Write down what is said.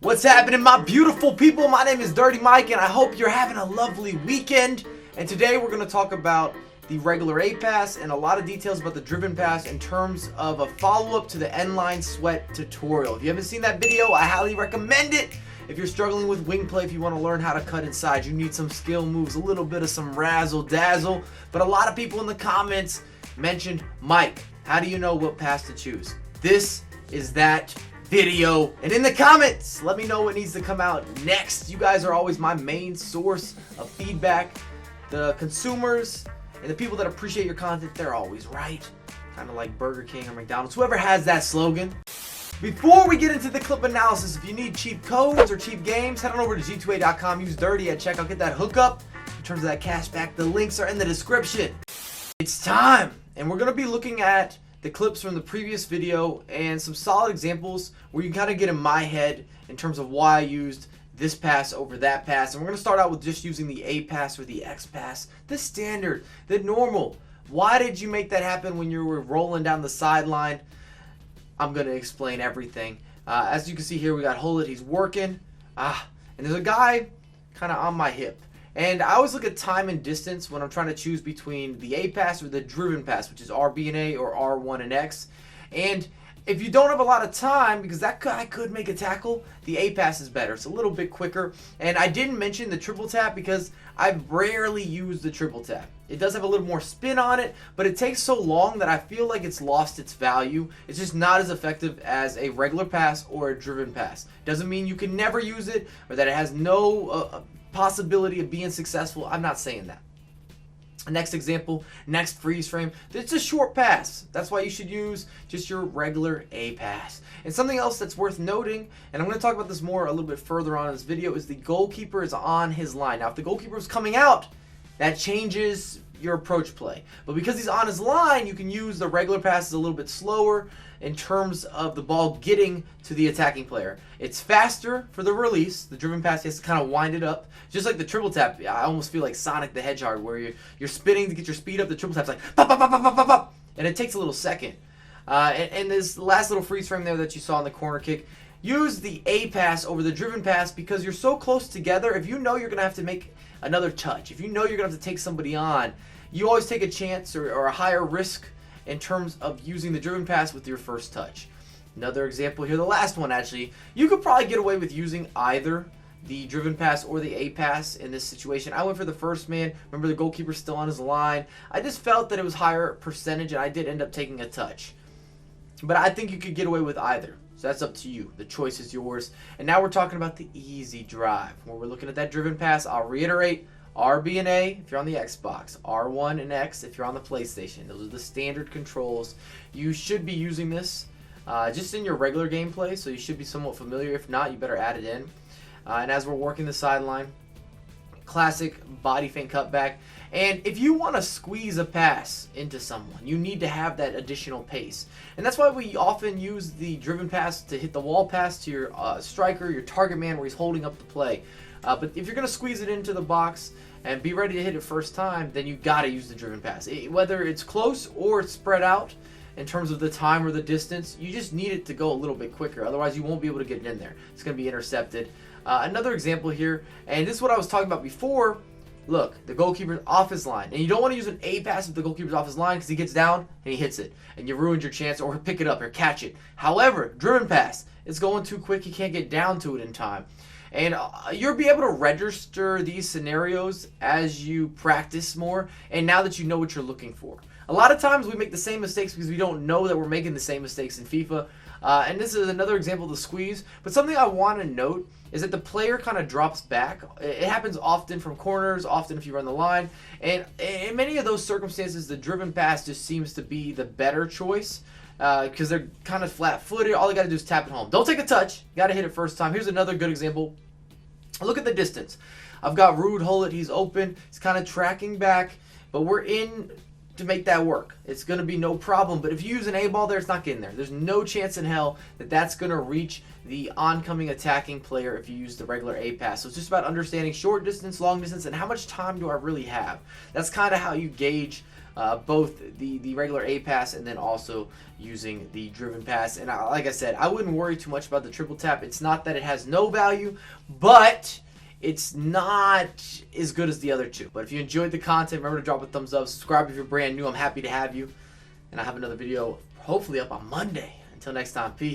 What's happening, my beautiful people? My name is Dirty Mike, and I hope you're having a lovely weekend. And today we're going to talk about the regular A pass and a lot of details about the driven pass in terms of a follow-up to the N-Line Sweat tutorial. If you haven't seen that video, I highly recommend it. If you're struggling with wing play, if you want to learn how to cut inside, you need some skill moves, a little bit of some razzle-dazzle. But a lot of people in the comments mentioned, Mike, how do you know what pass to choose? This is that video. And in the comments, let me know what needs to come out next. You guys are always my main source of feedback. The consumers and the people that appreciate your content, they're always right. Kind of like Burger King or McDonald's, whoever has that slogan. Before we get into the clip analysis, if you need cheap codes or cheap games, head on over to g2a.com, use Dirty at checkout, get that hookup. In terms of that cash back, the links are in the description. It's time, and we're going to be looking at the clips from the previous video and some solid examples where you kind of get in my head in terms of why I used this pass over that pass. And we're going to start out with just using the A pass or the X pass, the standard, the normal. Why did you make that happen when you were rolling down the sideline? I'm going to explain everything. As you can see here, we got Hullet, he's working. And there's a guy kind of on my hip. And I always look at time and distance when I'm trying to choose between the A pass or the driven pass, which is RB and A or R1 and X. And if you don't have a lot of time, because that guy could make a tackle, the A pass is better. It's a little bit quicker. And I didn't mention the triple tap because I rarely use the triple tap. It does have a little more spin on it, but it takes so long that I feel like it's lost its value. It's just not as effective as a regular pass or a driven pass. Doesn't mean you can never use it or that it has no possibility of being successful. I'm not saying that. Next example, next freeze frame. It's a short pass. That's why you should use just your regular A pass. And something else that's worth noting, and I'm going to talk about this more a little bit further on in this video, is the goalkeeper is on his line. Now, if the goalkeeper is coming out, that changes your approach play. But because he's on his line, you can use the regular passes a little bit slower in terms of the ball getting to the attacking player. It's faster for the release. The driven pass, he has to kind of wind it up. Just like the triple tap, I almost feel like Sonic the Hedgehog, where you're spinning to get your speed up. The triple tap's like pop, pop, pop, pop, pop, pop, pop, and it takes a little second. And this last little freeze frame there that you saw in the corner kick, use the A pass over the driven pass because you're so close together. If you know you're going to have to make another touch, if you know you're going to have to take somebody on, you always take a chance or a higher risk in terms of using the driven pass with your first touch. Another example here, the last one actually, you could probably get away with using either the driven pass or the A pass in this situation. I went for the first man. Remember, the goalkeeper's still on his line. I just felt that it was higher percentage, and I did end up taking a touch. But I think you could get away with either. So that's up to you. The choice is yours. And now we're talking about the easy drive, where we're looking at that driven pass. I'll reiterate, RB and A if you're on the Xbox, R1 and X if you're on the PlayStation. Those are the standard controls. You should be using this just in your regular gameplay, so you should be somewhat familiar. If not, you better add it in. And as we're working the sideline, classic body feint cutback. And if you want to squeeze a pass into someone, you need to have that additional pace. And that's why we often use the driven pass to hit the wall pass to your striker, your target man, where he's holding up the play. But if you're going to squeeze it into the box and be ready to hit it first time, then you got to use the driven pass. Whether it's close or it's spread out in terms of the time or the distance, you just need it to go a little bit quicker. Otherwise, you won't be able to get it in there. It's going to be intercepted. Another example here, and this is what I was talking about before. Look, the goalkeeper's off his line. And you don't want to use an A pass if the goalkeeper's off his line because he gets down and he hits it. And you ruined your chance, or pick it up or catch it. However, driven pass, it's going too quick. He can't get down to it in time. And you'll be able to register these scenarios as you practice more and now that you know what you're looking for. A lot of times we make the same mistakes because we don't know that we're making the same mistakes in FIFA. And this is another example of the squeeze. But something I want to note is that the player kind of drops back. It happens often from corners, often if you run the line. And in many of those circumstances, the driven pass just seems to be the better choice because they're kind of flat-footed. All you got to do is tap it home. Don't take a touch. You got to hit it first time. Here's another good example. Look at the distance. I've got Rude Hullet. He's open. He's kind of tracking back. But we're in to make that work. It's going to be no problem. But if you use an A ball there, it's not getting there. There's no chance in hell that that's going to reach the oncoming attacking player if you use the regular A pass. So it's just about understanding short distance, long distance, and how much time do I really have. That's kind of how you gauge both the regular A pass and then also using the driven pass. And like I said, I wouldn't worry too much about the triple tap. It's not that it has no value, but it's not as good as the other two. But if you enjoyed the content, remember to drop a thumbs up, subscribe if you're brand new. I'm happy to have you. And I have another video hopefully up on Monday. Until next time, peace.